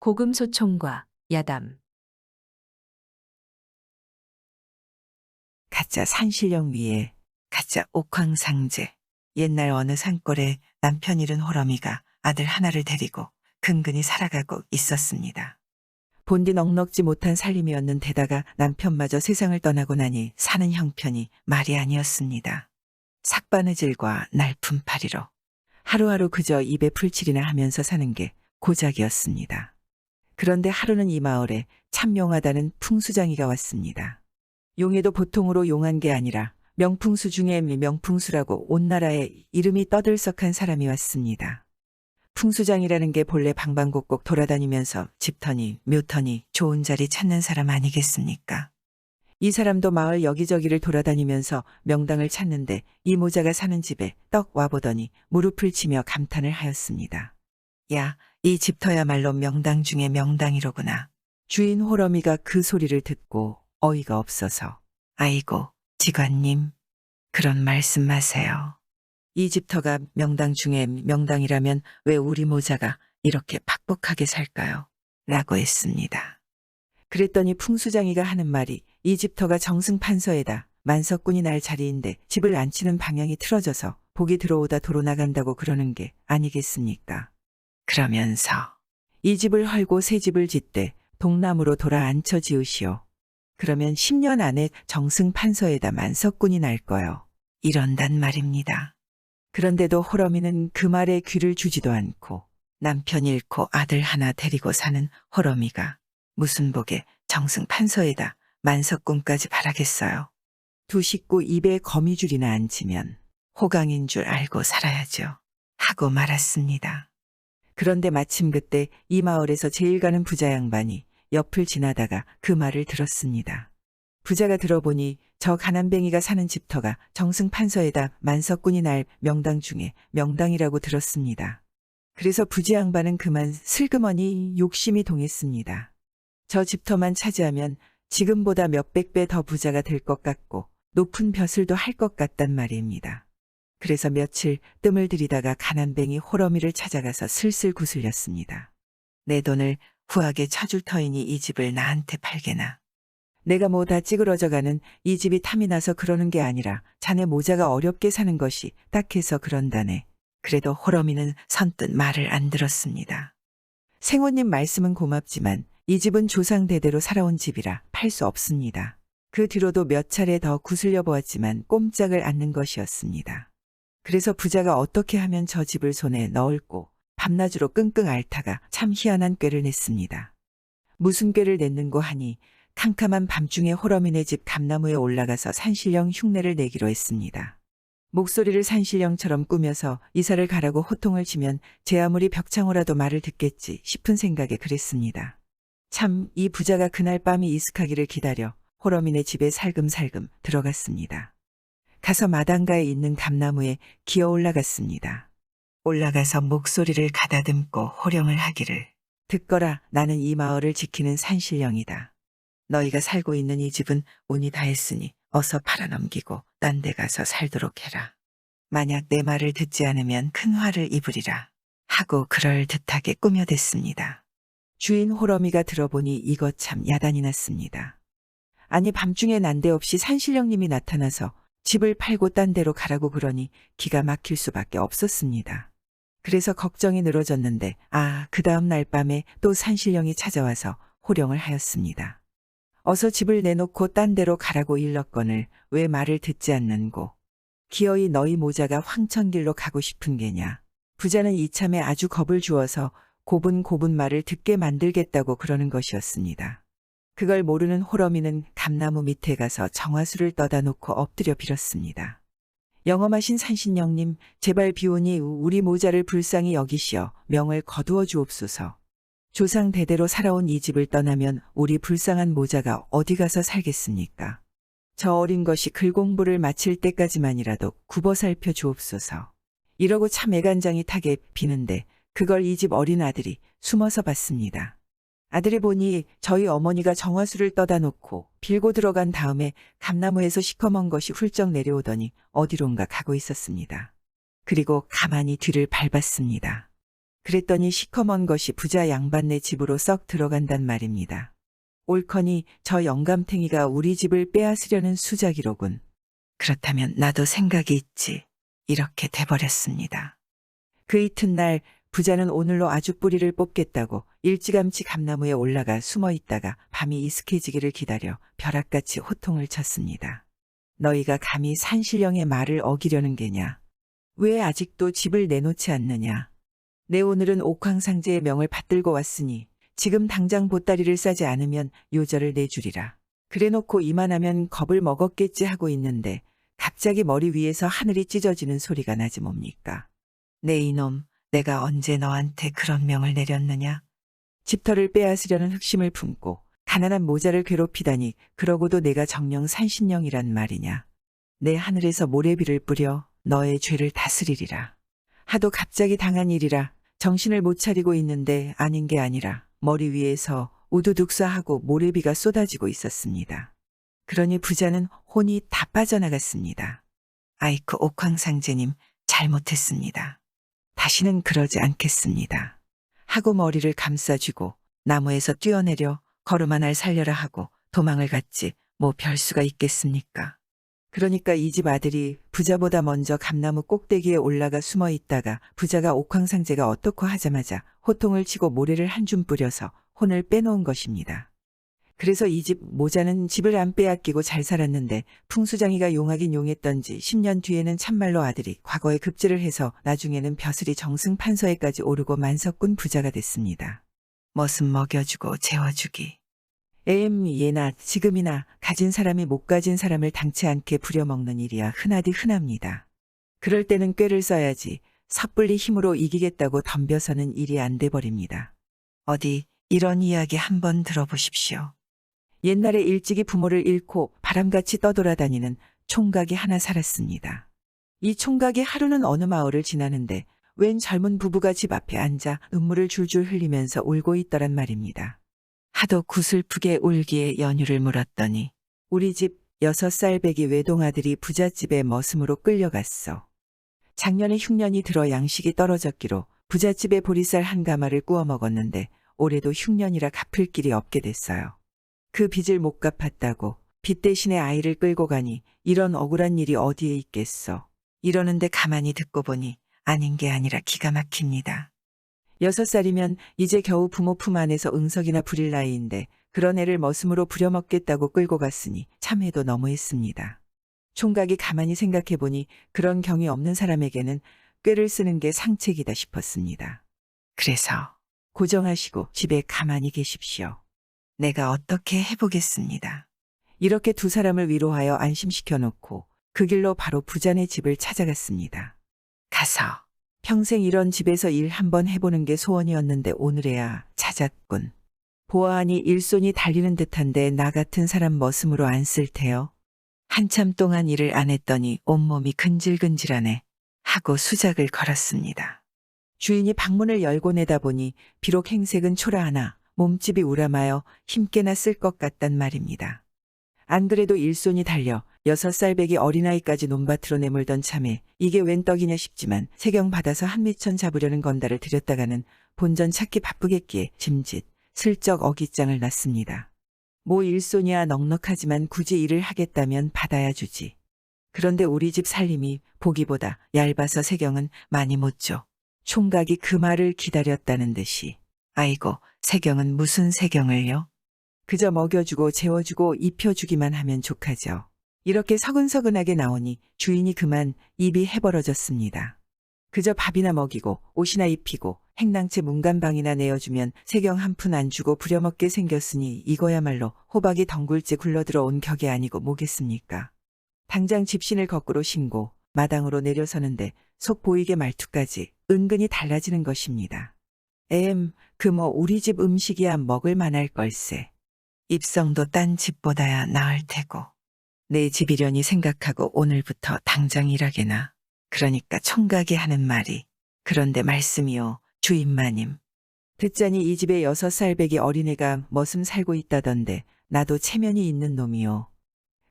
고금소총과 야담. 가짜 산신령 위에 가짜 옥황상제. 옛날 어느 산골에 남편 잃은 호러미가 아들 하나를 데리고 근근히 살아가고 있었습니다. 본디 넉넉지 못한 살림이었는데다가 남편마저 세상을 떠나고 나니 사는 형편이 말이 아니었습니다. 삭바느질과 날품팔이로 하루하루 그저 입에 풀칠이나 하면서 사는 게 고작이었습니다. 그런데 하루는 이 마을에 참 용하다는 풍수장이가 왔습니다. 용에도 보통으로 용한 게 아니라 명풍수 중에 명풍수라고 온 나라에 이름이 떠들썩한 사람이 왔습니다. 풍수장이라는 게 본래 방방곡곡 돌아다니면서 집터니 묘터니 좋은 자리 찾는 사람 아니겠습니까? 이 사람도 마을 여기저기를 돌아다니면서 명당을 찾는데 이 모자가 사는 집에 떡 와보더니 무릎을 치며 감탄을 하였습니다. 야, 이 집터야말로 명당 중에 명당이로구나. 주인 호러미가 그 소리를 듣고 어이가 없어서 아이고 지관님 그런 말씀 마세요. 이 집터가 명당 중에 명당이라면 왜 우리 모자가 이렇게 팍복하게 살까요? 라고 했습니다. 그랬더니 풍수장이가 하는 말이 이 집터가 정승판서에다 만석군이 날 자리인데 집을 앉히는 방향이 틀어져서 복이 들어오다 도로 나간다고 그러는 게 아니겠습니까? 그러면서 이 집을 헐고 새 집을 짓되 동남으로 돌아 앉혀 지으시오. 그러면 10년 안에 정승판서에다 만석군이 날 거요. 이런단 말입니다. 그런데도 호러미는 그 말에 귀를 주지도 않고 남편 잃고 아들 하나 데리고 사는 호러미가 무슨 복에 정승판서에다 만석군까지 바라겠어요. 두 식구 입에 거미줄이나 앉으면 호강인 줄 알고 살아야죠. 하고 말았습니다. 그런데 마침 그때 이 마을에서 제일 가는 부자 양반이 옆을 지나다가 그 말을 들었습니다. 부자가 들어보니 저 가난뱅이가 사는 집터가 정승판서에다 만석군이 날 명당 중에 명당이라고 들었습니다. 그래서 부자 양반은 그만 슬그머니 욕심이 동했습니다. 저 집터만 차지하면 지금보다 몇백 배 더 부자가 될 것 같고 높은 벼슬도 할 것 같단 말입니다. 그래서 며칠 뜸을 들이다가 가난뱅이 호러미를 찾아가서 슬슬 구슬렸습니다. 내 돈을 후하게 쳐줄 터이니 이 집을 나한테 팔게나. 내가 뭐 다 찌그러져가는 이 집이 탐이 나서 그러는 게 아니라 자네 모자가 어렵게 사는 것이 딱해서 그런다네. 그래도 호러미는 선뜻 말을 안 들었습니다. 생호님 말씀은 고맙지만 이 집은 조상 대대로 살아온 집이라 팔 수 없습니다. 그 뒤로도 몇 차례 더 구슬려 보았지만 꼼짝을 않는 것이었습니다. 그래서 부자가 어떻게 하면 저 집을 손에 넣을꼬 밤낮으로 끙끙 앓다가 참 희한한 꾀를 냈습니다. 무슨 꾀를 냈는고 하니 캄캄한 밤중에 호러미네 집 감나무에 올라가서 산신령 흉내를 내기로 했습니다. 목소리를 산신령처럼 꾸며서 이사를 가라고 호통을 치면 제 아무리 벽창호라도 말을 듣겠지 싶은 생각에 그랬습니다. 참 이 부자가 그날 밤이 이슥하기를 기다려 호러미네 집에 살금살금 들어갔습니다. 가서 마당가에 있는 감나무에 기어 올라갔습니다. 올라가서 목소리를 가다듬고 호령을 하기를 듣거라 나는 이 마을을 지키는 산신령이다. 너희가 살고 있는 이 집은 운이 다했으니 어서 팔아넘기고 딴 데 가서 살도록 해라. 만약 내 말을 듣지 않으면 큰 화를 입으리라 하고 그럴듯하게 꾸며댔습니다. 주인 호러미가 들어보니 이것 참 야단이 났습니다. 아니 밤중에 난데없이 산신령님이 나타나서 집을 팔고 딴 데로 가라고 그러니 기가 막힐 수밖에 없었습니다. 그래서 걱정이 늘어졌는데 그 다음 날 밤에 또 산신령이 찾아와서 호령을 하였습니다. 어서 집을 내놓고 딴 데로 가라고 일렀거늘 왜 말을 듣지 않는고. 기어이 너희 모자가 황천길로 가고 싶은 게냐. 부자는 이참에 아주 겁을 주어서 고분고분 말을 듣게 만들겠다고 그러는 것이었습니다. 그걸 모르는 호러미는 감나무 밑에 가서 정화수를 떠다 놓고 엎드려 빌었습니다. 영험하신 산신령님, 제발 비오니 우리 모자를 불쌍히 여기시어 명을 거두어 주옵소서. 조상 대대로 살아온 이 집을 떠나면 우리 불쌍한 모자가 어디 가서 살겠습니까? 저 어린 것이 글 공부를 마칠 때까지만이라도 굽어 살펴 주옵소서. 이러고 참 애간장이 타게 비는데 그걸 이 집 어린 아들이 숨어서 봤습니다. 아들이 보니 저희 어머니가 정화수를 떠다 놓고 빌고 들어간 다음에 감나무에서 시커먼 것이 훌쩍 내려오더니 어디론가 가고 있었습니다. 그리고 가만히 뒤를 밟았습니다. 그랬더니 시커먼 것이 부자 양반네 집으로 썩 들어간단 말입니다. 옳거니 저 영감탱이가 우리 집을 빼앗으려는 수작이로군. 그렇다면 나도 생각이 있지. 이렇게 돼버렸습니다. 그 이튿날 부자는 오늘로 아주 뿌리를 뽑겠다고 일찌감치 감나무에 올라가 숨어 있다가 밤이 이슥해지기를 기다려 벼락같이 호통을 쳤습니다. 너희가 감히 산신령의 말을 어기려는 게냐? 왜 아직도 집을 내놓지 않느냐? 내 오늘은 옥황상제의 명을 받들고 왔으니 지금 당장 보따리를 싸지 않으면 요절을 내주리라. 그래놓고 이만하면 겁을 먹었겠지 하고 있는데 갑자기 머리 위에서 하늘이 찢어지는 소리가 나지 뭡니까? 네 이놈, 내가 언제 너한테 그런 명을 내렸느냐? 집터를 빼앗으려는 흑심을 품고 가난한 모자를 괴롭히다니 그러고도 내가 정령 산신령이란 말이냐? 내 하늘에서 모래비를 뿌려 너의 죄를 다스리리라. 하도 갑자기 당한 일이라 정신을 못 차리고 있는데 아닌 게 아니라 머리 위에서 우두둑사하고 모래비가 쏟아지고 있었습니다. 그러니 부자는 혼이 다 빠져나갔습니다. 아이쿠 옥황상제님 잘못했습니다. 다시는 그러지 않겠습니다. 하고 머리를 감싸쥐고 나무에서 뛰어내려 걸음 하나를 살려라 하고 도망을 갔지 뭐 별수가 있겠습니까? 그러니까 이 집 아들이 부자보다 먼저 감나무 꼭대기에 올라가 숨어 있다가 부자가 옥황상제가 어떻고 하자마자 호통을 치고 모래를 한 줌 뿌려서 혼을 빼놓은 것입니다. 그래서 이 집 모자는 집을 안 빼앗기고 잘 살았는데 풍수장이가 용하긴 용했던지 10년 뒤에는 참말로 아들이 과거에 급제를 해서 나중에는 벼슬이 정승판서에까지 오르고 만석군 부자가 됐습니다. 머슴 먹여주고 재워주기. 예나 지금이나 가진 사람이 못 가진 사람을 당치 않게 부려먹는 일이야 흔하디 흔합니다. 그럴 때는 꾀를 써야지 섣불리 힘으로 이기겠다고 덤벼서는 일이 안 돼버립니다. 어디 이런 이야기 한번 들어보십시오. 옛날에 일찍이 부모를 잃고 바람같이 떠돌아다니는 총각이 하나 살았습니다. 이 총각이 하루는 어느 마을을 지나는데 웬 젊은 부부가 집 앞에 앉아 눈물을 줄줄 흘리면서 울고 있더란 말입니다. 하도 구슬프게 울기에 연유를 물었더니 우리 집 6살 배기 외동아들이 부잣집에 머슴으로 끌려갔어. 작년에 흉년이 들어 양식이 떨어졌기로 부잣집에 보리쌀 한 가마를 구워 먹었는데 올해도 흉년이라 갚을 길이 없게 됐어요. 그 빚을 못 갚았다고 빚 대신에 아이를 끌고 가니 이런 억울한 일이 어디에 있겠어. 이러는데 가만히 듣고 보니 아닌 게 아니라 기가 막힙니다. 6살이면 이제 겨우 부모 품 안에서 응석이나 부릴 나이인데 그런 애를 머슴으로 부려먹겠다고 끌고 갔으니 참해도 너무했습니다. 총각이 가만히 생각해 보니 그런 경이 없는 사람에게는 꾀를 쓰는 게 상책이다 싶었습니다. 그래서 고정하시고 집에 가만히 계십시오. 내가 어떻게 해보겠습니다. 이렇게 두 사람을 위로하여 안심시켜 놓고 그 길로 바로 부자네 집을 찾아갔습니다. 가서 평생 이런 집에서 일 한번 해보는 게 소원이었는데 오늘에야 찾았군. 보아하니 일손이 달리는 듯한데 나 같은 사람 머슴으로 안 쓸 테요. 한참 동안 일을 안 했더니 온몸이 근질근질하네 하고 수작을 걸었습니다. 주인이 방문을 열고 내다보니 비록 행색은 초라하나 몸집이 우람하여 힘께나 쓸 것 같단 말입니다. 안 그래도 일손이 달려 6살 배기 어린아이까지 논밭으로 내몰던 참에 이게 웬 떡이냐 싶지만 세경 받아서 한미천 잡으려는 건달을 들였다가는 본전 찾기 바쁘겠기에 짐짓 슬쩍 어깃장을 놨습니다. 모 일손이야 넉넉하지만 굳이 일을 하겠다면 받아야 주지. 그런데 우리 집 살림이 보기보다 얇아서 세경은 많이 못 줘. 총각이 그 말을 기다렸다는 듯이 아이고 세경은 무슨 세경을요? 그저 먹여주고 재워주고 입혀주기만 하면 족하죠. 이렇게 서근서근하게 나오니 주인이 그만 입이 해벌어졌습니다. 그저 밥이나 먹이고 옷이나 입히고 행랑채 문간방이나 내어주면 세경 한 푼 안 주고 부려먹게 생겼으니 이거야말로 호박이 덩굴째 굴러들어온 격이 아니고 뭐겠습니까. 당장 집신을 거꾸로 신고 마당으로 내려서는데 속 보이게 말투까지 은근히 달라지는 것입니다. 그 뭐 우리 집 음식이야 먹을 만할 걸세. 입성도 딴 집보다야 나을 테고. 내 집이려니 생각하고 오늘부터 당장 일하게나. 그러니까 총각이 하는 말이 그런데 말씀이요 주인마님. 듣자니 이 집에 6살 배기 어린애가 머슴 살고 있다던데 나도 체면이 있는 놈이요.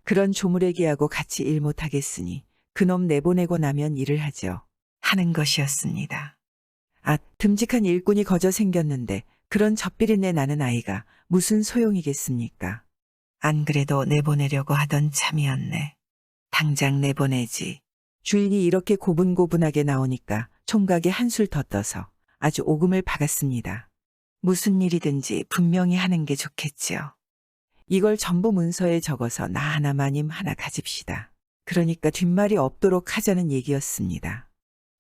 그런 조물애기하고 같이 일 못하겠으니 그놈 내보내고 나면 일을 하죠. 하는 것이었습니다. 아, 듬직한 일꾼이 거저 생겼는데 그런 젖비린내 나는 아이가 무슨 소용이겠습니까? 안 그래도 내보내려고 하던 참이었네. 당장 내보내지. 주인이 이렇게 고분고분하게 나오니까 총각이 한술 더 떠서 아주 오금을 박았습니다. 무슨 일이든지 분명히 하는 게 좋겠지요. 이걸 전부 문서에 적어서 나 하나 마님 하나 가집시다. 그러니까 뒷말이 없도록 하자는 얘기였습니다.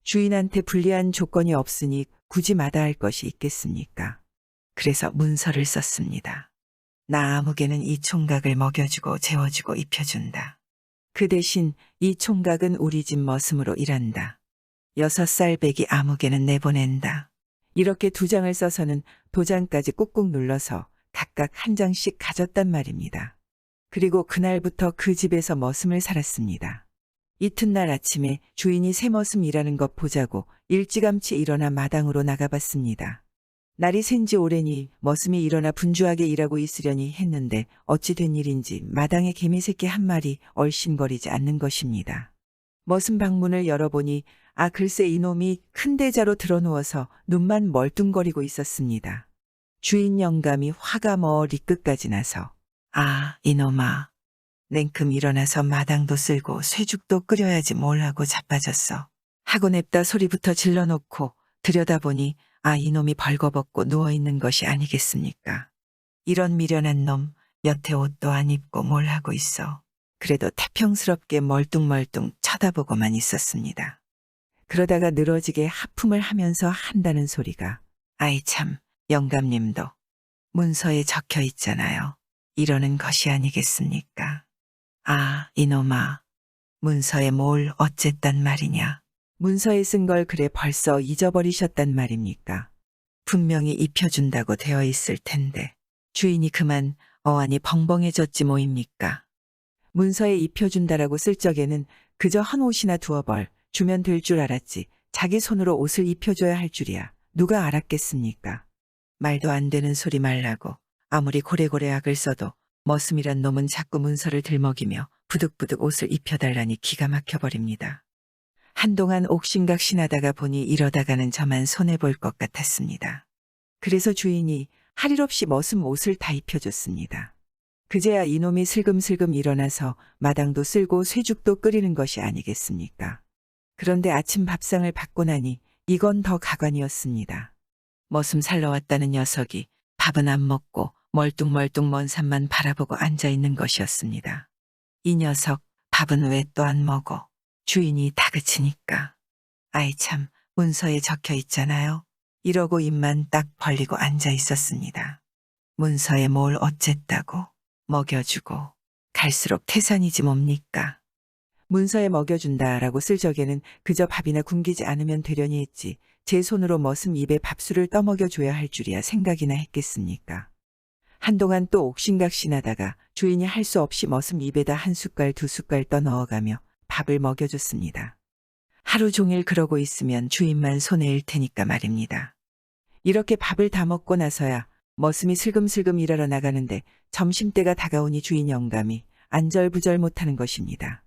주인한테 불리한 조건이 없으니 굳이 마다할 것이 있겠습니까? 그래서 문서를 썼습니다. 나 아무개는 이 총각을 먹여주고 재워주고 입혀준다. 그 대신 이 총각은 우리 집 머슴으로 일한다. 6살 배기 아무개는 내보낸다. 이렇게 2장을 써서는 도장까지 꾹꾹 눌러서 각각 한 장씩 가졌단 말입니다. 그리고 그날부터 그 집에서 머슴을 살았습니다. 이튿날 아침에 주인이 새 머슴 일하는 것 보자고 일찌감치 일어나 마당으로 나가봤습니다. 날이 샌지 오래니 머슴이 일어나 분주하게 일하고 있으려니 했는데 어찌 된 일인지 마당에 개미새끼 한 마리 얼씬거리지 않는 것입니다. 머슴 방문을 열어보니 글쎄 이놈이 큰 대자로 드러누워서 눈만 멀뚱거리고 있었습니다. 주인 영감이 화가 머리끝까지 나서 이놈아, 냉큼 일어나서 마당도 쓸고 쇠죽도 끓여야지 뭘 하고 자빠졌어. 하고 냅다 소리부터 질러놓고 들여다보니 이놈이 벌거벗고 누워있는 것이 아니겠습니까? 이런 미련한 놈, 여태 옷도 안 입고 뭘 하고 있어. 그래도 태평스럽게 멀뚱멀뚱 쳐다보고만 있었습니다. 그러다가 늘어지게 하품을 하면서 한다는 소리가 아이 참, 영감님도 문서에 적혀 있잖아요. 이러는 것이 아니겠습니까? 이놈아, 문서에 뭘 어쨌단 말이냐. 문서에 쓴 걸 그래 벌써 잊어버리셨단 말입니까? 분명히 입혀준다고 되어 있을 텐데 주인이 그만 어안이 벙벙해졌지 뭐입니까? 문서에 입혀준다라고 쓸 적에는 그저 한 옷이나 두어 벌 주면 될 줄 알았지 자기 손으로 옷을 입혀줘야 할 줄이야 누가 알았겠습니까? 말도 안 되는 소리 말라고 아무리 고래고래 악을 써도 머슴이란 놈은 자꾸 문서를 들먹이며 부득부득 옷을 입혀달라니 기가 막혀버립니다. 한동안 옥신각신하다가 보니 이러다가는 저만 손해볼 것 같았습니다. 그래서 주인이 할 일 없이 머슴 옷을 다 입혀줬습니다. 그제야 이놈이 슬금슬금 일어나서 마당도 쓸고 쇠죽도 끓이는 것이 아니겠습니까? 그런데 아침 밥상을 받고 나니 이건 더 가관이었습니다. 머슴 살러 왔다는 녀석이 밥은 안 먹고 멀뚱멀뚱 먼 산만 바라보고 앉아있는 것이었습니다. 이 녀석 밥은 왜 또 안 먹어? 주인이 다그치니까. 아이 참, 문서에 적혀 있잖아요. 이러고 입만 딱 벌리고 앉아 있었습니다. 문서에 뭘 어쨌다고 먹여주고 갈수록 태산이지 뭡니까? 문서에 먹여준다라고 쓸 적에는 그저 밥이나 굶기지 않으면 되려니 했지 제 손으로 머슴 입에 밥술을 떠먹여줘야 할 줄이야 생각이나 했겠습니까? 한동안 또 옥신각신하다가 주인이 할 수 없이 머슴 입에다 한 숟갈 두 숟갈 떠 넣어가며 밥을 먹여줬습니다. 하루 종일 그러고 있으면 주인만 손해일 테니까 말입니다. 이렇게 밥을 다 먹고 나서야 머슴이 슬금슬금 일하러 나가는데 점심때가 다가오니 주인 영감이 안절부절 못하는 것입니다.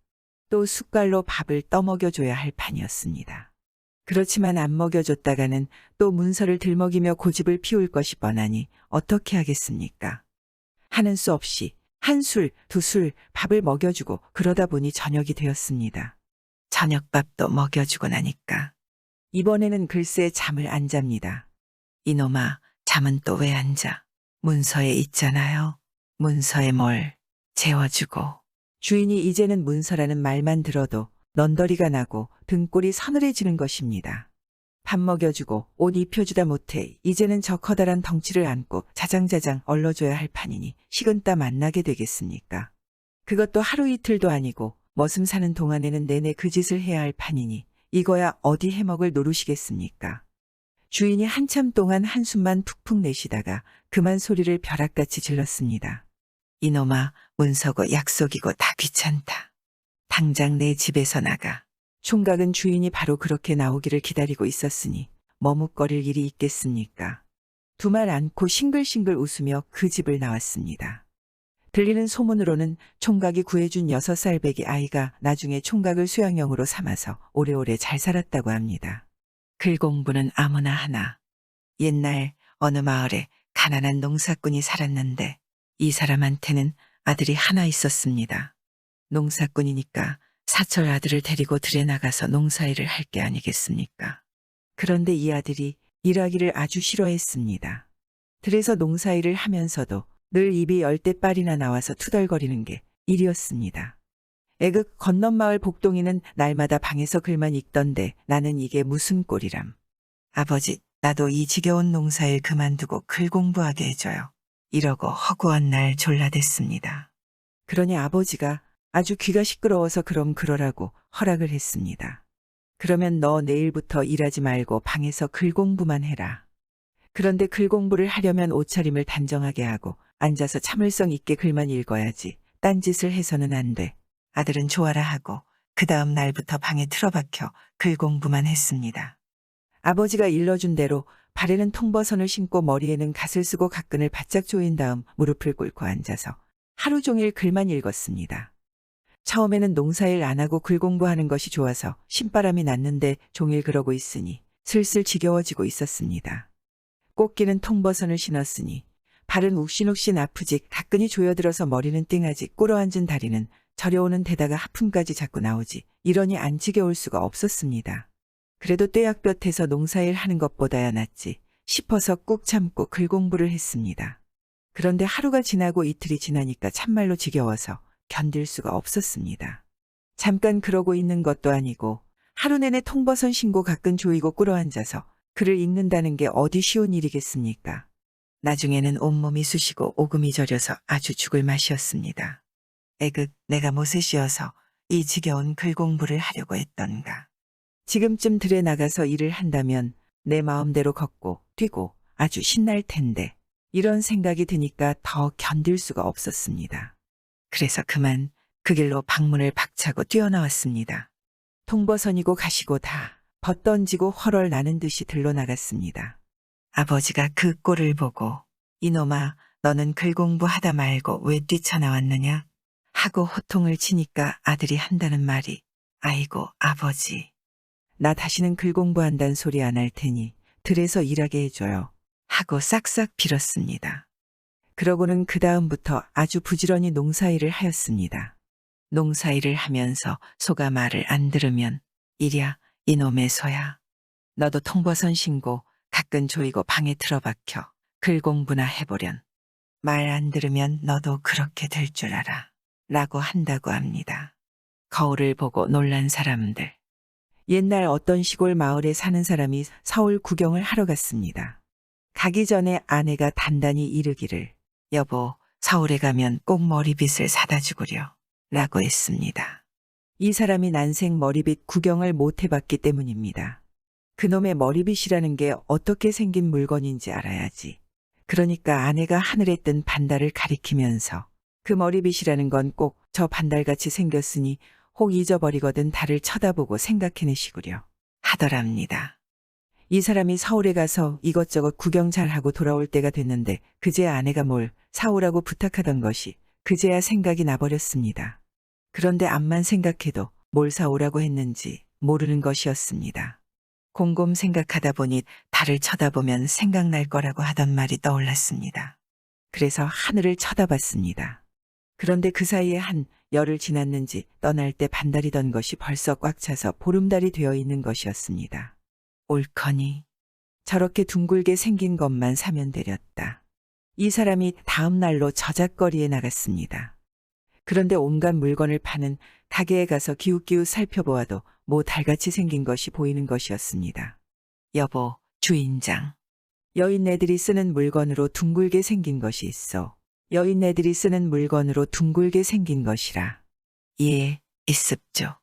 또 숟갈로 밥을 떠먹여줘야 할 판이었습니다. 그렇지만 안 먹여줬다가는 또 문서를 들먹이며 고집을 피울 것이 뻔하니 어떻게 하겠습니까? 하는 수 없이 한 술, 두 술 밥을 먹여주고 그러다 보니 저녁이 되었습니다. 저녁밥도 먹여주고 나니까 이번에는 글쎄 잠을 안 잡니다. 이놈아, 잠은 또 왜 안 자? 문서에 있잖아요. 문서에 뭘 재워주고. 주인이 이제는 문서라는 말만 들어도 넌더리가 나고 등골이 서늘해지는 것입니다. 밥 먹여주고 옷 입혀주다 못해 이제는 저 커다란 덩치를 안고 자장자장 얼러줘야 할 판이니 식은땀 안 나게 되겠습니까? 그것도 하루 이틀도 아니고 머슴 사는 동안에는 내내 그 짓을 해야 할 판이니 이거야 어디 해먹을 노릇이겠습니까? 주인이 한참 동안 한숨만 푹푹 내쉬다가 그만 소리를 벼락같이 질렀습니다. 이놈아, 문서고 약속이고 다 귀찮다. 당장 내 집에서 나가. 총각은 주인이 바로 그렇게 나오기를 기다리고 있었으니 머뭇거릴 일이 있겠습니까? 두 말 않고 싱글싱글 웃으며 그 집을 나왔습니다. 들리는 소문으로는 총각이 구해준 6살 배기 아이가 나중에 총각을 수양형으로 삼아서 오래오래 잘 살았다고 합니다. 글 공부는 아무나 하나. 옛날 어느 마을에 가난한 농사꾼이 살았는데 이 사람한테는 아들이 하나 있었습니다. 농사꾼이니까 사철 아들을 데리고 들에 나가서 농사일을 할 게 아니겠습니까? 그런데 이 아들이 일하기를 아주 싫어했습니다. 들에서 농사일을 하면서도 늘 입이 10대 빨이나 나와서 투덜거리는 게 일이었습니다. 애극 건넌마을 복동이는 날마다 방에서 글만 읽던데 나는 이게 무슨 꼴이람. 아버지, 나도 이 지겨운 농사일 그만두고 글 공부하게 해줘요. 이러고 허구한 날 졸라댔습니다. 그러니 아버지가 아주 귀가 시끄러워서 그럼 그러라고 허락을 했습니다. 그러면 너 내일부터 일하지 말고 방에서 글 공부만 해라. 그런데 글 공부를 하려면 옷차림을 단정하게 하고 앉아서 참을성 있게 글만 읽어야지 딴짓을 해서는 안 돼. 아들은 좋아라 하고 그 다음 날부터 방에 틀어박혀 글 공부만 했습니다. 아버지가 일러준 대로 발에는 통버선을 신고 머리에는 갓을 쓰고 가끈을 바짝 조인 다음 무릎을 꿇고 앉아서 하루 종일 글만 읽었습니다. 처음에는 농사일 안 하고 글 공부하는 것이 좋아서 신바람이 났는데 종일 그러고 있으니 슬슬 지겨워지고 있었습니다. 꽃기는 통버선을 신었으니 발은 욱신욱신 아프지 가끈이 조여들어서 머리는 띵하지 꿇어앉은 다리는 저려오는 데다가 하품까지 자꾸 나오지 이러니 안 지겨울 수가 없었습니다. 그래도 떼약볕에서 농사일 하는 것보다야 낫지 싶어서 꾹 참고 글 공부를 했습니다. 그런데 하루가 지나고 이틀이 지나니까 참말로 지겨워서 견딜 수가 없었습니다. 잠깐 그러고 있는 것도 아니고 하루 내내 통버선 신고 가끈 조이고 꿇어앉아서 글을 읽는다는 게 어디 쉬운 일이겠습니까? 나중에는 온몸이 쑤시고 오금이 저려서 아주 죽을 맛이었습니다. 애극 내가 못에 씌어서 이 지겨운 글 공부를 하려고 했던가. 지금쯤 들에 나가서 일을 한다면 내 마음대로 걷고 뛰고 아주 신날 텐데 이런 생각이 드니까 더 견딜 수가 없었습니다. 그래서 그만 그 길로 방문을 박차고 뛰어나왔습니다. 통버선이고 가시고 다 벗던지고 헐헐 나는 듯이 들러 나갔습니다. 아버지가 그 꼴을 보고 이놈아 너는 글 공부하다 말고 왜 뛰쳐나왔느냐 하고 호통을 치니까 아들이 한다는 말이 아이고 아버지 나 다시는 글 공부한다는 소리 안 할 테니 들에서 일하게 해줘요 하고 싹싹 빌었습니다. 그러고는 그 다음부터 아주 부지런히 농사일을 하였습니다. 농사일을 하면서 소가 말을 안 들으면 이랴 이놈의 소야 너도 통버선 신고 가끈 조이고 방에 틀어박혀 글 공부나 해보련 말 안 들으면 너도 그렇게 될 줄 알아 라고 한다고 합니다. 거울을 보고 놀란 사람들. 옛날 어떤 시골 마을에 사는 사람이 서울 구경을 하러 갔습니다. 가기 전에 아내가 단단히 이르기를 여보 서울에 가면 꼭 머리빗을 사다 주구려 라고 했습니다. 이 사람이 난생 머리빗 구경을 못 해봤기 때문입니다. 그놈의 머리빗이라는 게 어떻게 생긴 물건인지 알아야지. 그러니까 아내가 하늘에 뜬 반달을 가리키면서 그 머리빗이라는 건 꼭 저 반달같이 생겼으니 혹 잊어버리거든 달을 쳐다보고 생각해내시구려 하더랍니다. 이 사람이 서울에 가서 이것저것 구경 잘하고 돌아올 때가 됐는데 그제 아내가 뭘 사오라고 부탁하던 것이 그제야 생각이 나버렸습니다. 그런데 암만 생각해도 뭘 사오라고 했는지 모르는 것이었습니다. 곰곰 생각하다 보니 달을 쳐다보면 생각날 거라고 하던 말이 떠올랐습니다. 그래서 하늘을 쳐다봤습니다. 그런데 그 사이에 한 열흘 지났는지 떠날 때 반달이던 것이 벌써 꽉 차서 보름달이 되어 있는 것이었습니다. 옳거니 저렇게 둥글게 생긴 것만 사면 되렸다. 이 사람이 다음 날로 저작거리에 나갔습니다. 그런데 온갖 물건을 파는 가게에 가서 기웃기웃 살펴보아도 뭐 달같이 생긴 것이 보이는 것이었습니다. 여보, 주인장. 여인네들이 쓰는 물건으로 둥글게 생긴 것이 있어. 여인네들이 쓰는 물건으로 둥글게 생긴 것이라. 예, 있습죠.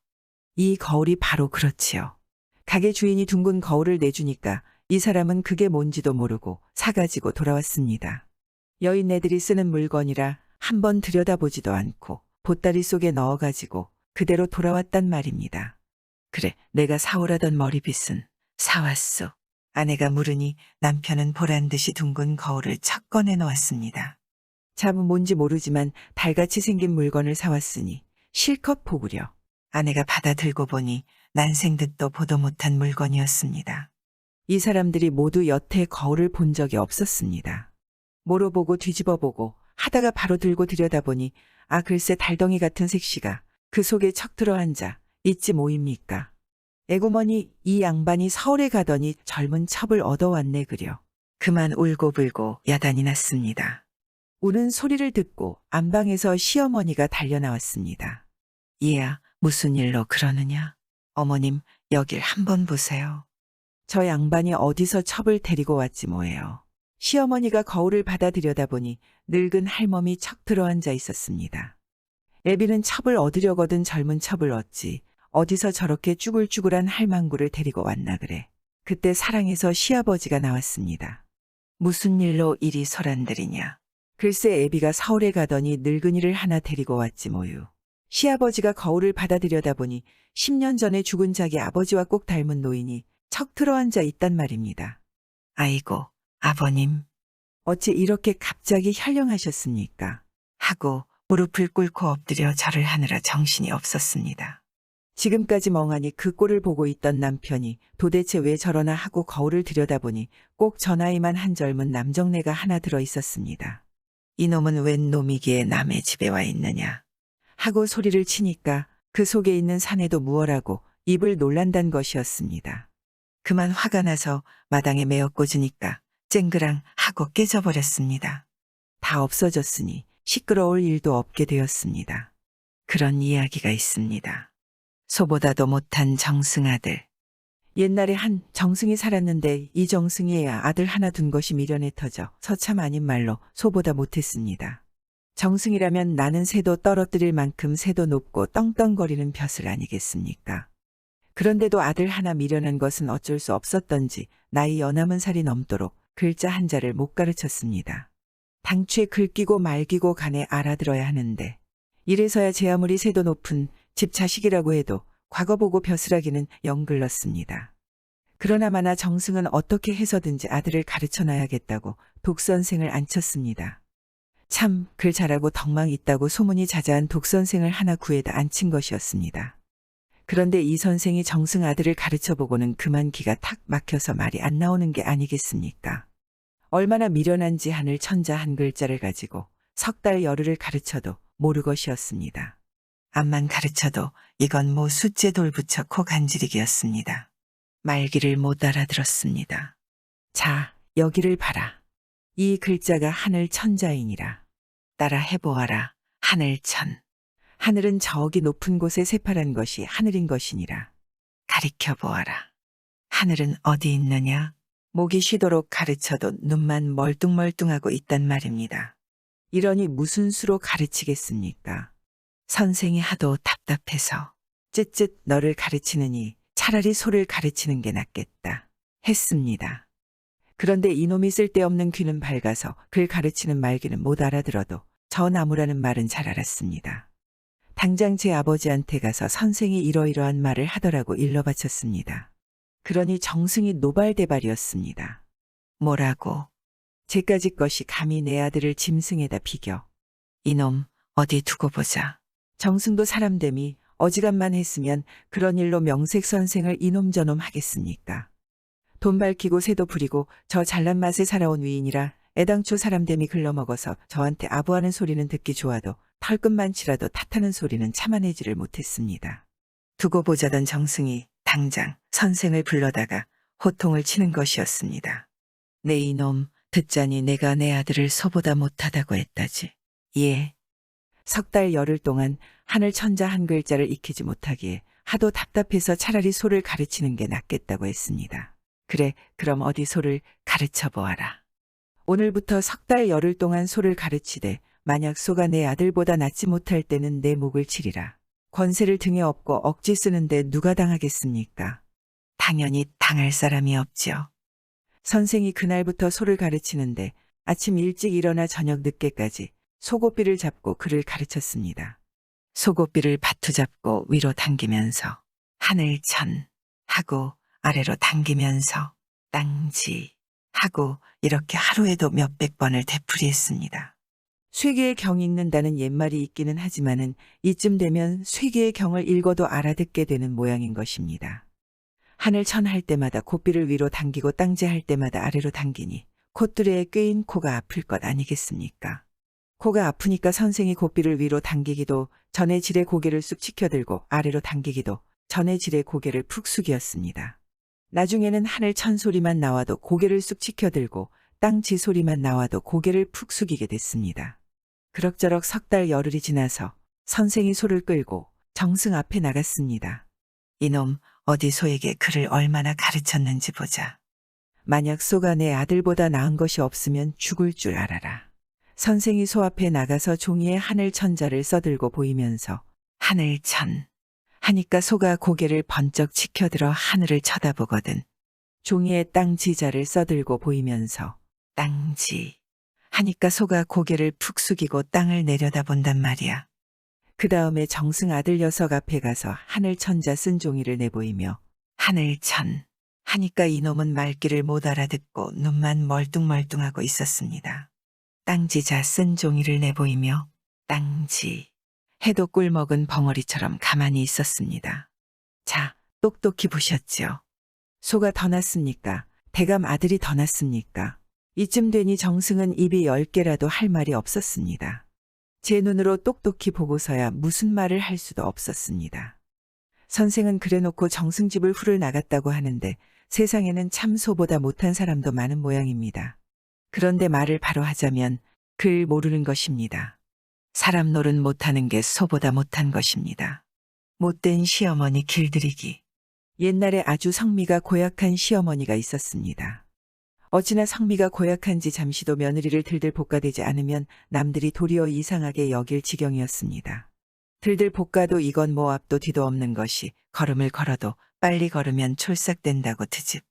이 거울이 바로 그렇지요. 가게 주인이 둥근 거울을 내주니까 이 사람은 그게 뭔지도 모르고 사가지고 돌아왔습니다. 여인네들이 쓰는 물건이라 한번 들여다보지도 않고 보따리 속에 넣어가지고 그대로 돌아왔단 말입니다. 그래, 내가 사오라던 머리빗은 사왔소. 아내가 물으니 남편은 보란듯이 둥근 거울을 척 꺼내 놓았습니다. 참 뭔지 모르지만 달같이 생긴 물건을 사왔으니 실컷 보구려. 아내가 받아 들고 보니 난생 듣도 보도 못한 물건이었습니다. 이 사람들이 모두 여태 거울을 본 적이 없었습니다. 모로보고 뒤집어보고 하다가 바로 들고 들여다보니 글쎄 달덩이 같은 색시가 그 속에 척 들어앉아 있지 뭐입니까. 에고머니 이 양반이 서울에 가더니 젊은 첩을 얻어왔네 그려. 그만 울고불고 야단이 났습니다. 우는 소리를 듣고 안방에서 시어머니가 달려나왔습니다. 얘야 무슨 일로 그러느냐. 어머님 여길 한번 보세요. 저 양반이 어디서 첩을 데리고 왔지 뭐예요. 시어머니가 거울을 받아 들여다보니 늙은 할멈이 척 들어앉아 있었습니다. 애비는 첩을 얻으려거든 젊은 첩을 얻지 어디서 저렇게 쭈글쭈글한 할망구를 데리고 왔나 그래. 그때 사랑해서 시아버지가 나왔습니다. 무슨 일로 이리 소란들이냐. 글쎄 애비가 서울에 가더니 늙은이를 하나 데리고 왔지 뭐유. 시아버지가 거울을 받아 들여다보니 10년 전에 죽은 자기 아버지와 꼭 닮은 노인이 척 들어앉아 있단 말입니다. 아이고 아버님 어찌 이렇게 갑자기 현령하셨습니까? 하고 무릎을 꿇고 엎드려 절을 하느라 정신이 없었습니다. 지금까지 멍하니 그 꼴을 보고 있던 남편이 도대체 왜 저러나 하고 거울을 들여다보니 꼭 저 나이만 한 젊은 남정네가 하나 들어 있었습니다. 이놈은 웬 놈이기에 남의 집에 와 있느냐 하고 소리를 치니까 그 속에 있는 사내도 무얼하고 입을 놀란단 것이었습니다. 그만 화가 나서 마당에 메어 꽂으니까 쨍그랑 하고 깨져버렸습니다. 다 없어졌으니 시끄러울 일도 없게 되었습니다. 그런 이야기가 있습니다. 소보다도 못한 정승아들. 옛날에 한 정승이 살았는데 이 정승이야 아들 하나 둔 것이 미련에 터져 서참 아닌 말로 소보다 못했습니다. 정승이라면 나는 새도 떨어뜨릴 만큼 새도 높고 떵떵거리는 벼슬 아니겠습니까? 그런데도 아들 하나 미련한 것은 어쩔 수 없었던지 나이 여남은 살이 넘도록 글자 한자를 못 가르쳤습니다. 당최 글귀고 말귀고 간에 알아들어야 하는데 이래서야 제 아무리 새도 높은 집 자식이라고 해도 과거 보고 벼슬하기는 영 글렀습니다. 그러나마나 정승은 어떻게 해서든지 아들을 가르쳐놔야겠다고 독선생을 앉혔습니다. 참 글 잘하고 덕망 있다고 소문이 자자한 독선생을 하나 구해다 앉힌 것이었습니다. 그런데 이 선생이 정승 아들을 가르쳐보고는 그만 기가 탁 막혀서 말이 안 나오는 게 아니겠습니까? 얼마나 미련한지 하늘 천자 한 글자를 가지고 석 달 열흘을 가르쳐도 모르것이었습니다. 암만 가르쳐도 이건 뭐 숫제 돌붙여 코 간지르기였습니다. 말귀를 못 알아들었습니다. 자, 여기를 봐라. 이 글자가 하늘 천자이니라. 따라 해보아라. 하늘천. 하늘은 저기 높은 곳에 새파란 것이 하늘인 것이니라. 가리켜 보아라. 하늘은 어디 있느냐? 목이 쉬도록 가르쳐도 눈만 멀뚱멀뚱하고 있단 말입니다. 이러니 무슨 수로 가르치겠습니까? 선생이 하도 답답해서 쯧쯧 너를 가르치느니 차라리 소를 가르치는 게 낫겠다 했습니다. 그런데 이놈이 쓸데없는 귀는 밝아서 글 가르치는 말귀는 못 알아들어도 저 나무라는 말은 잘 알았습니다. 당장 제 아버지한테 가서 선생이 이러이러한 말을 하더라고 일러 바쳤습니다. 그러니 정승이 노발대발이었습니다. 뭐라고? 제까지 것이 감히 내 아들을 짐승에다 비겨. 이놈 어디 두고 보자. 정승도 사람됨이 어지간만 했으면 그런 일로 명색 선생을 이놈 저놈 하겠습니까? 돈 밝히고 새도 부리고 저 잘난 맛에 살아온 위인이라 애당초 사람됨이 글러먹어서 저한테 아부하는 소리는 듣기 좋아도 털끝만 치라도 탓하는 소리는 참아내지를 못했습니다. 두고 보자던 정승이 당장 선생을 불러다가 호통을 치는 것이었습니다. 내 이놈 듣자니 내가 내 아들을 소보다 못하다고 했다지. 예. 석 달 열흘 동안 하늘 천자 한 글자를 익히지 못하기에 하도 답답해서 차라리 소를 가르치는 게 낫겠다고 했습니다. 그래, 그럼 어디 소를 가르쳐 보아라. 오늘부터 석 달 열흘 동안 소를 가르치되 만약 소가 내 아들보다 낫지 못할 때는 내 목을 치리라. 권세를 등에 업고 억지 쓰는데 누가 당하겠습니까? 당연히 당할 사람이 없지요. 선생이 그날부터 소를 가르치는데 아침 일찍 일어나 저녁 늦게까지 소고삐를 잡고 그를 가르쳤습니다. 소고삐를 바투 잡고 위로 당기면서 하늘천 하고 아래로 당기면서 땅지 하고 이렇게 하루에도 몇백 번을 되풀이했습니다. 쇠계의 경 읽는다는 옛말이 있기는 하지만은 이쯤 되면 쇠계의 경을 읽어도 알아듣게 되는 모양인 것입니다. 하늘 천할 때마다 고삐를 위로 당기고 땅지할 때마다 아래로 당기니 콧뚜레에 꿰인 코가 아플 것 아니겠습니까? 코가 아프니까 선생이 고삐를 위로 당기기도 전에 지레 고개를 쑥 치켜들고 아래로 당기기도 전에 지레 고개를 푹 숙이었습니다. 나중에는 하늘 천 소리만 나와도 고개를 쑥 치켜들고 땅지 소리만 나와도 고개를 푹 숙이게 됐습니다. 그럭저럭 석 달 열흘이 지나서 선생이 소를 끌고 정승 앞에 나갔습니다. 이놈 어디 소에게 글을 얼마나 가르쳤는지 보자. 만약 소가 내 아들보다 나은 것이 없으면 죽을 줄 알아라. 선생이 소 앞에 나가서 종이에 하늘 천자를 써들고 보이면서 하늘 천 하니까 소가 고개를 번쩍 치켜들어 하늘을 쳐다보거든. 종이에 땅지자를 써들고 보이면서 땅지 하니까 소가 고개를 푹 숙이고 땅을 내려다본단 말이야. 그 다음에 정승 아들 녀석 앞에 가서 하늘 천자 쓴 종이를 내보이며 하늘 천 하니까 이놈은 말귀를 못 알아듣고 눈만 멀뚱멀뚱하고 있었습니다. 땅지자 쓴 종이를 내보이며 땅지 해도 꿀먹은 벙어리처럼 가만히 있었습니다. 자, 똑똑히 보셨죠? 소가 더 났습니까? 대감 아들이 더 났습니까? 이쯤 되니 정승은 입이 10개라도 할 말이 없었습니다. 제 눈으로 똑똑히 보고서야 무슨 말을 할 수도 없었습니다. 선생은 그래놓고 정승집을 훌을 나갔다고 하는데 세상에는 참 소보다 못한 사람도 많은 모양입니다. 그런데 말을 바로 하자면 글 모르는 것입니다. 사람 노릇 못하는 게 소보다 못한 것입니다. 못된 시어머니 길들이기. 옛날에 아주 성미가 고약한 시어머니가 있었습니다. 어찌나 성미가 고약한지 잠시도 며느리를 들들 볶아대지 않으면 남들이 도리어 이상하게 여길 지경이었습니다. 들들 볶아도 이건 뭐 앞도 뒤도 없는 것이 걸음을 걸어도 빨리 걸으면 촐싹된다고 트집.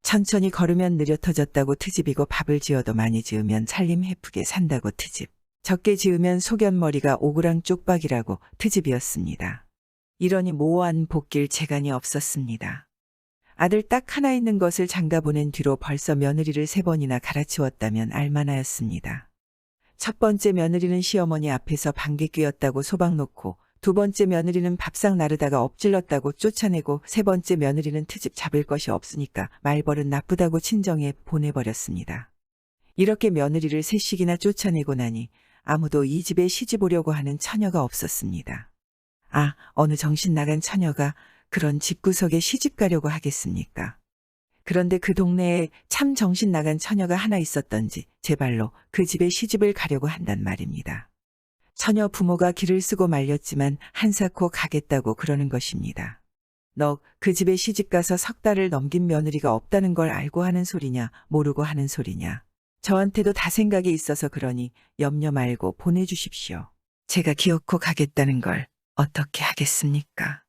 천천히 걸으면 느려 터졌다고 트집이고 밥을 지어도 많이 지으면 살림 해프게 산다고 트집. 적게 지으면 소견머리가 오그랑 쪽박이라고 트집이었습니다. 이러니 모호한 복길 재간이 없었습니다. 아들 딱 하나 있는 것을 장가 보낸 뒤로 벌써 며느리를 3번이나 갈아치웠다면 알만하였습니다. 첫 번째 며느리는 시어머니 앞에서 방귀 뀌었다고 소박 놓고 2번째 며느리는 밥상 나르다가 엎질렀다고 쫓아내고 3번째 며느리는 트집 잡을 것이 없으니까 말벌은 나쁘다고 친정에 보내버렸습니다. 이렇게 며느리를 3씩이나 쫓아내고 나니 아무도 이 집에 시집 오려고 하는 처녀가 없었습니다. 아, 어느 정신 나간 처녀가 그런 집구석에 시집 가려고 하겠습니까? 그런데 그 동네에 참 정신 나간 처녀가 하나 있었던지 제 발로 그 집에 시집을 가려고 한단 말입니다. 처녀 부모가 길을 쓰고 말렸지만 한사코 가겠다고 그러는 것입니다. 너 그 집에 시집 가서 석 달을 넘긴 며느리가 없다는 걸 알고 하는 소리냐 모르고 하는 소리냐. 저한테도 다 생각이 있어서 그러니 염려 말고 보내주십시오. 제가 기어코 가겠다는 걸 어떻게 하겠습니까?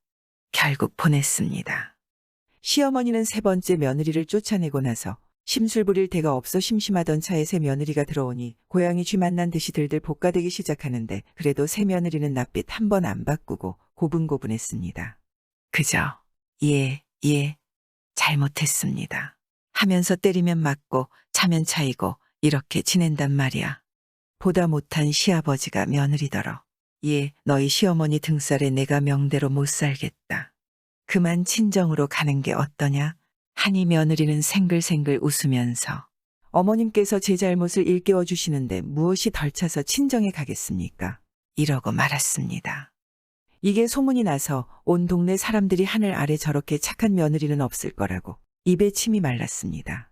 결국 보냈습니다. 시어머니는 3번째 며느리를 쫓아내고 나서 심술 부릴 데가 없어 심심하던 차에 새 며느리가 들어오니 고양이 쥐 만난 듯이 들들 볶아대기 시작하는데 그래도 새 며느리는 낯빛 한 번 안 바꾸고 고분고분했습니다. 그저 예, 잘못했습니다. 하면서 때리면 맞고 차면 차이고 이렇게 지낸단 말이야. 보다 못한 시아버지가 며느리더러. 예, 너희 시어머니 등살에 내가 명대로 못 살겠다. 그만 친정으로 가는 게 어떠냐? 하니 며느리는 생글생글 웃으면서 어머님께서 제 잘못을 일깨워 주시는데 무엇이 덜 차서 친정에 가겠습니까? 이러고 말았습니다. 이게 소문이 나서 온 동네 사람들이 하늘 아래 저렇게 착한 며느리는 없을 거라고 입에 침이 말랐습니다.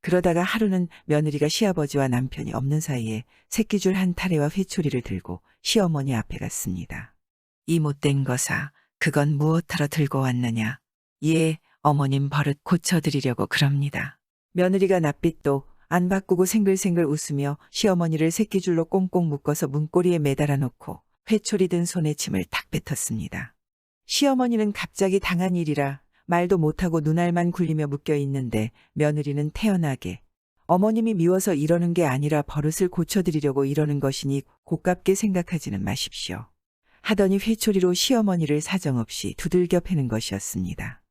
그러다가 하루는 며느리가 시아버지와 남편이 없는 사이에 새끼줄 한 타래와 회초리를 들고 시어머니 앞에 갔습니다. 이 못된 거사, 그건 무엇하러 들고 왔느냐? 예, 어머님 버릇 고쳐드리려고 그럽니다. 며느리가 낯빛도 안 바꾸고 생글생글 웃으며 시어머니를 새끼줄로 꽁꽁 묶어서 문고리에 매달아 놓고 회초리 든 손에 침을 탁 뱉었습니다. 시어머니는 갑자기 당한 일이라 말도 못하고 눈알만 굴리며 묶여 있는데 며느리는 태연하게 어머님이 미워서 이러는 게 아니라 버릇을 고쳐드리려고 이러는 것이니 고깝게 생각하지는 마십시오. 하더니 회초리로 시어머니를 사정없이 두들겨 패는 것이었습니다.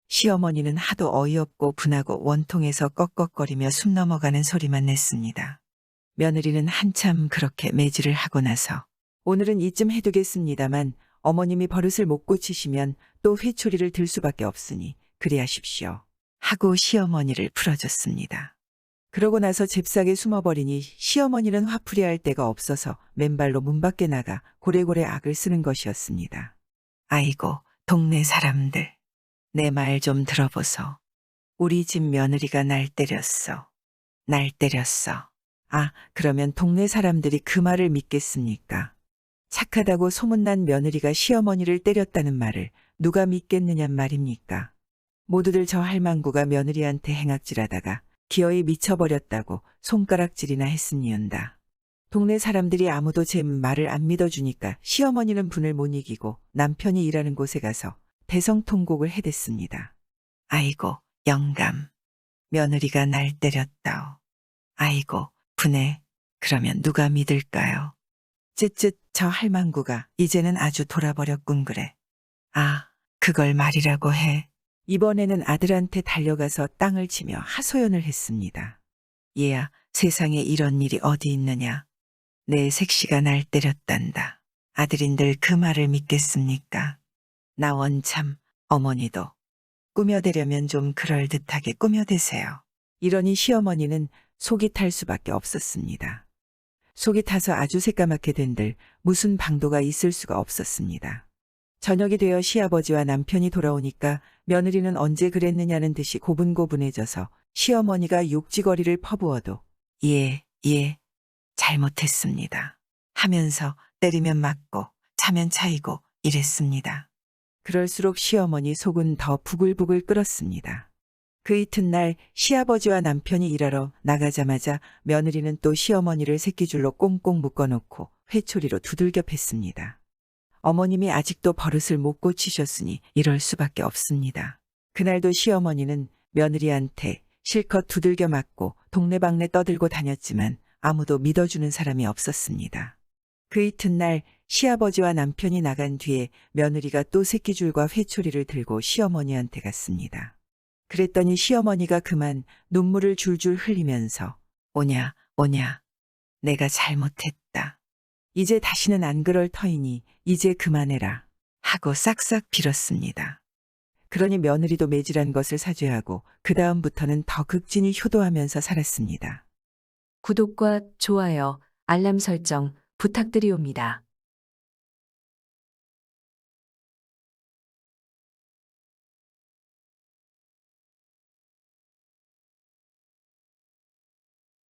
시어머니는 하도 어이없고 분하고 원통에서 꺽꺽거리며 숨 넘어가는 소리만 냈습니다. 며느리는 한참 그렇게 매질을 하고 나서 오늘은 이쯤 해두겠습니다만 어머님이 버릇을 못 고치시면 또 회초리를 들 수밖에 없으니 그리하십시오. 하고 시어머니를 풀어줬습니다. 그러고 나서 잽싸게 숨어버리니 시어머니는 화풀이할 데가 없어서 맨발로 문 밖에 나가 고래고래 악을 쓰는 것이었습니다. 아이고, 동네 사람들. 내 말 좀 들어보소. 우리 집 며느리가 날 때렸어. 날 때렸어. 아, 그러면 동네 사람들이 그 말을 믿겠습니까? 착하다고 소문난 며느리가 시어머니를 때렸다는 말을 누가 믿겠느냔 말입니까? 모두들 저 할망구가 며느리한테 행악질하다가 기어이 미쳐버렸다고 손가락질이나 했습니온다. 동네 사람들이 아무도 제 말을 안 믿어주니까 시어머니는 분을 못 이기고 남편이 일하는 곳에 가서 대성통곡을 해댔습니다. 아이고, 영감. 며느리가 날 때렸다오. 아이고, 분해. 그러면 누가 믿을까요? 쯧쯧, 저 할망구가 이제는 아주 돌아버렸군 그래. 아, 그걸 말이라고 해. 이번에는 아들한테 달려가서 땅을 치며 하소연을 했습니다. 얘야, 세상에 이런 일이 어디 있느냐. 내 색시가 날 때렸단다. 아들인들 그 말을 믿겠습니까? 나 원참, 어머니도 꾸며대려면 좀 그럴듯하게 꾸며대세요. 이러니 시어머니는 속이 탈 수밖에 없었습니다. 속이 타서 아주 새까맣게 된들 무슨 방도가 있을 수가 없었습니다. 저녁이 되어 시아버지와 남편이 돌아오니까 며느리는 언제 그랬느냐는 듯이 고분고분해져서 시어머니가 욕지거리를 퍼부어도 예, 잘못했습니다. 하면서 때리면 맞고 차면 차이고 이랬습니다. 그럴수록 시어머니 속은 더 부글부글 끓었습니다. 그 이튿날 시아버지와 남편이 일하러 나가자마자 며느리는 또 시어머니를 새끼줄로 꽁꽁 묶어놓고 회초리로 두들겨 팼습니다. 어머님이 아직도 버릇을 못 고치셨으니 이럴 수밖에 없습니다. 그날도 시어머니는 며느리한테 실컷 두들겨 맞고 동네방네 떠들고 다녔지만 아무도 믿어주는 사람이 없었습니다. 그 이튿날 시아버지와 남편이 나간 뒤에 며느리가 또 새끼줄과 회초리를 들고 시어머니한테 갔습니다. 그랬더니 시어머니가 그만 눈물을 줄줄 흘리면서 오냐, 내가 잘못했다. 이제 다시는 안 그럴 터이니 이제 그만해라 하고 싹싹 빌었습니다. 그러니 며느리도 매질한 것을 사죄하고 그 다음부터는 더 극진히 효도하면서 살았습니다. 구독과 좋아요, 알람 설정 부탁드리옵니다.